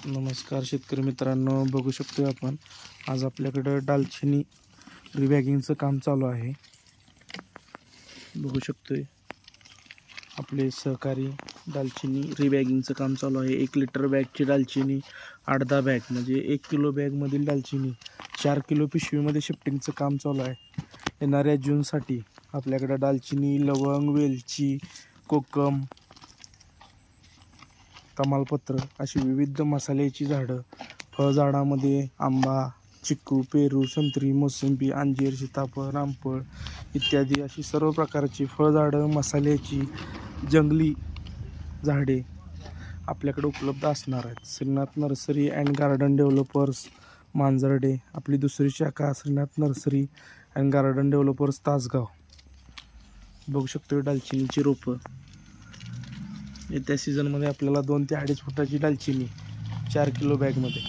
नमस्कार शेतकरी मित्रांनो, बघू शकतोय आपण आज आपल्याकडं दालचिनी रिबॅगिंगचं काम चालू आहे. बघू शकतोय आपले सहकारी दालचिनी रिबॅगिंगचं काम चालू आहे. 1 लिटर बॅगची दालचिनी 8-10 बॅग म्हणजे 1 किलो बॅगमधील दालचिनी 4 किलो पिशवीमध्ये शिफ्टिंगचं काम चालू आहे. येणाऱ्या जूनसाठी आपल्याकडं दालचिनी, लवंग, वेलची, कोकम, तमालपत्र अशी विविध मसाल्याची झाडं, फळझाडामध्ये आंबा, चिक्कू, पेरू, संत्री, मोसंबी, अंजीर, सीताफळ, रामफळ इत्यादी अशी सर्व प्रकारची फळझाडं, मसाल्याची जंगली झाडे आपल्याकडे उपलब्ध असणार आहेत. Shrinath nursery and garden developers Manjarde, आपली दुसरी शाखा Shrinath nursery and garden developers Tasgaon. बघू शकतो दालचिनीची रोपं. येत्या सीझनमध्ये आपल्याला 2 ते 2.5 फुटाची दालचिनी 4 किलो बॅगमध्ये